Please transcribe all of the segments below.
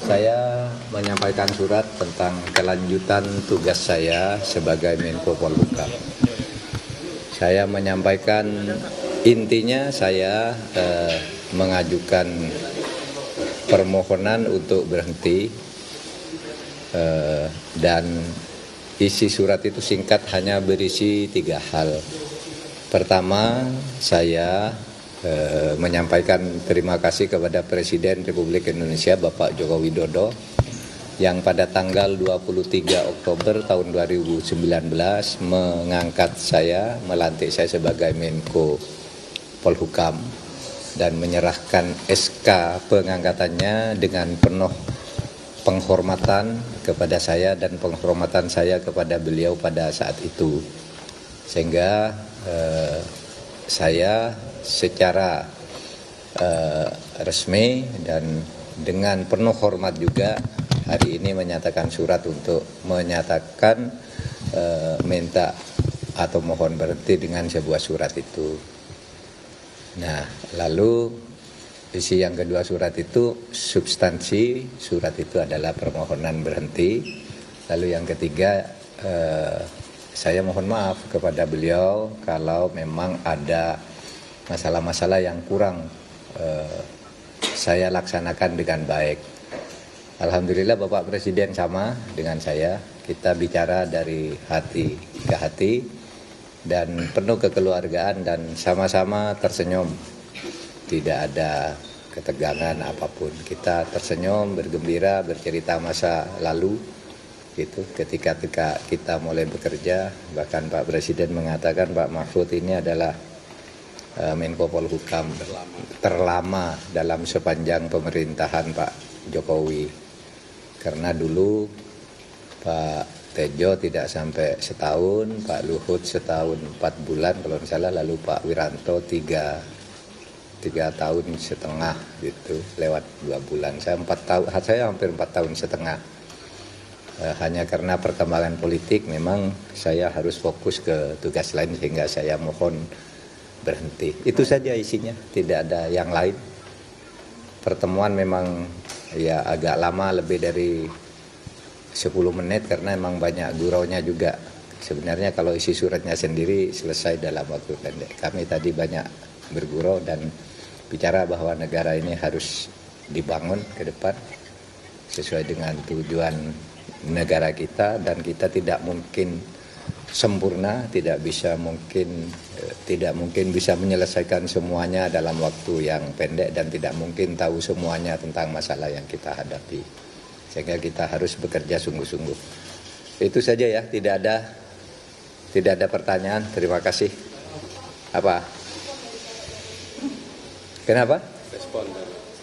Saya menyampaikan surat tentang kelanjutan tugas saya sebagai Menko Polhukam. Saya menyampaikan intinya saya mengajukan permohonan untuk berhenti dan isi surat itu singkat, hanya berisi 3 hal. Pertama, saya menyampaikan terima kasih kepada Presiden Republik Indonesia Bapak Joko Widodo yang pada tanggal 23 Oktober tahun 2019 mengangkat saya, melantik saya sebagai Menko Polhukam dan menyerahkan SK pengangkatannya dengan penuh penghormatan kepada saya dan penghormatan saya kepada beliau pada saat itu. Sehingga saya secara resmi dan dengan penuh hormat juga hari ini menyatakan surat untuk menyatakan minta atau mohon berhenti dengan sebuah surat itu. Nah, lalu isi yang kedua surat itu, substansi surat itu adalah permohonan berhenti. Lalu yang ketiga, saya mohon maaf kepada beliau kalau memang ada masalah-masalah yang kurang saya laksanakan dengan baik. Alhamdulillah Bapak Presiden sama dengan saya, kita bicara dari hati ke hati dan penuh kekeluargaan dan sama-sama tersenyum. Tidak ada ketegangan apapun. Kita tersenyum, bergembira, bercerita masa lalu. Gitu. Ketika kita mulai bekerja, bahkan Pak Presiden mengatakan Pak Mahfud ini adalah Menko Polhukam terlama dalam sepanjang pemerintahan Pak Jokowi. Karena dulu Pak Tejo tidak sampai setahun, Pak Luhut setahun 4 bulan kalau tidak salah, lalu Pak Wiranto 3 tahun setengah gitu, lewat 2 bulan. Saya hampir 4 tahun setengah. Hanya karena perkembangan politik memang saya harus fokus ke tugas lain sehingga saya mohon berhenti. Itu saja isinya, tidak ada yang lain. Pertemuan memang ya agak lama, lebih dari 10 menit karena memang banyak guraunya juga. Sebenarnya kalau isi suratnya sendiri selesai dalam waktu pendek. Kami tadi banyak bergurau dan bicara bahwa negara ini harus dibangun ke depan sesuai dengan tujuan negara kita, dan kita tidak mungkin sempurna, tidak mungkin bisa menyelesaikan semuanya dalam waktu yang pendek dan tidak mungkin tahu semuanya tentang masalah yang kita hadapi. Sehingga kita harus bekerja sungguh-sungguh. Itu saja ya, tidak ada pertanyaan. Terima kasih. Apa? Kenapa? Respon.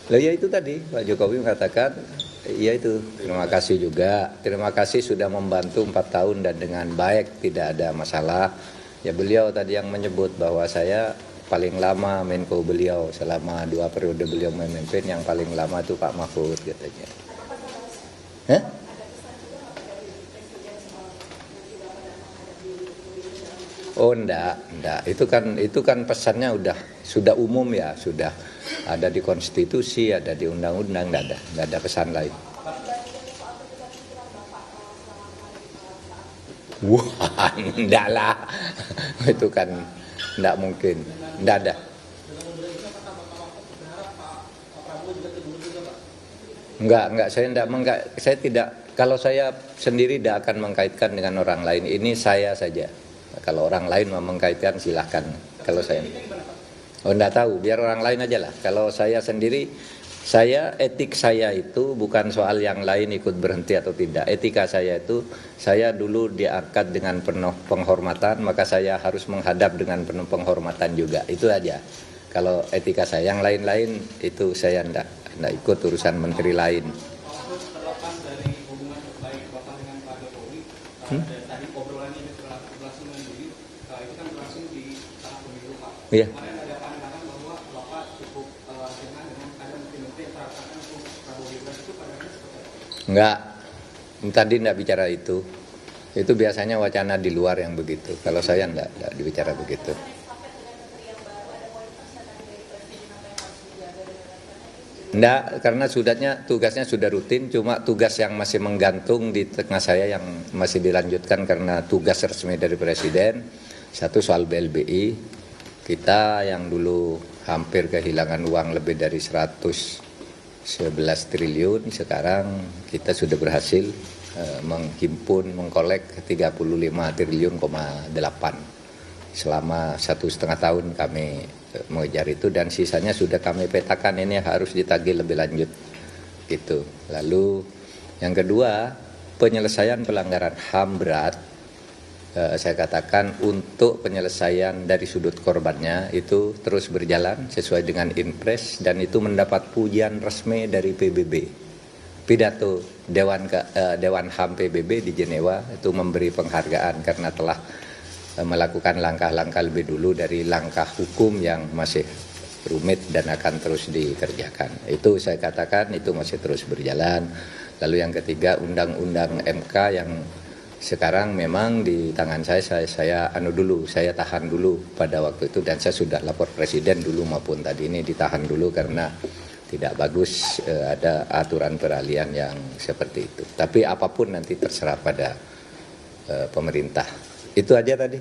Loh ya itu tadi Pak Jokowi mengatakan, ya itu terima kasih juga. Terima kasih sudah membantu 4 tahun dan dengan baik, tidak ada masalah. Ya beliau tadi yang menyebut bahwa saya paling lama Menko beliau selama 2 periode beliau memimpin, yang paling lama itu Pak Mahfud katanya. Hah? Oh enggak. Itu kan pesannya sudah umum ya, sudah ada di konstitusi, ada di undang-undang, enggak ada pesan lain. Wah, enggak lah. Itu kan enggak mungkin. Enggak ada. Enggak, saya tidak, kalau saya sendiri tidak akan mengkaitkan dengan orang lain. Ini saya saja. Kalau orang lain mau mengkaitkan silahkan. Kalau saya, enggak tahu, biar orang lain aja lah. Kalau saya sendiri, etik saya itu bukan soal yang lain ikut berhenti atau tidak. Etika saya itu, saya dulu diangkat dengan penuh penghormatan, maka saya harus menghadap dengan penuh penghormatan juga. Itu aja. Kalau etika saya, yang lain-lain itu saya enggak ikut urusan menteri lain. Terlepas dari hubungan baik Bapak dengan Pak Jokowi, tadi obrolannya ini berlangsung sendiri, itu kan berlangsung di tanah pemilu Pak. Iya. Kemarin ada pandangan bahwa Bapak cukup dengan ada menteri-menteri yang terapkan untuk Prabowo Gibran, itu pandangannya seperti apa? Enggak, tadi enggak bicara itu. Itu biasanya wacana di luar yang begitu. Kalau saya enggak dibicara begitu. Enggak, karena tugasnya sudah rutin, cuma tugas yang masih menggantung di tengah saya yang masih dilanjutkan karena tugas resmi dari Presiden. Satu soal BLBI, kita yang dulu hampir kehilangan uang lebih dari 111 triliun, sekarang kita sudah berhasil menghimpun, mengkolek 35 triliun,8. Selama 1,5 tahun kami mengejar itu dan sisanya sudah kami petakan, ini harus ditagih lebih lanjut gitu. Lalu yang kedua, penyelesaian pelanggaran HAM berat, saya katakan untuk penyelesaian dari sudut korbannya itu terus berjalan sesuai dengan Inpres dan itu mendapat pujian resmi dari PBB. Pidato Dewan HAM PBB di Jenewa itu memberi penghargaan karena telah melakukan langkah-langkah lebih dulu dari langkah hukum yang masih rumit dan akan terus dikerjakan. Itu saya katakan itu masih terus berjalan. Lalu yang ketiga, undang-undang MK yang sekarang memang di tangan saya tahan dulu pada waktu itu dan saya sudah lapor Presiden dulu maupun tadi ini ditahan dulu karena tidak bagus ada aturan peralihan yang seperti itu. Tapi apapun nanti terserah pada pemerintah. Itu aja tadi.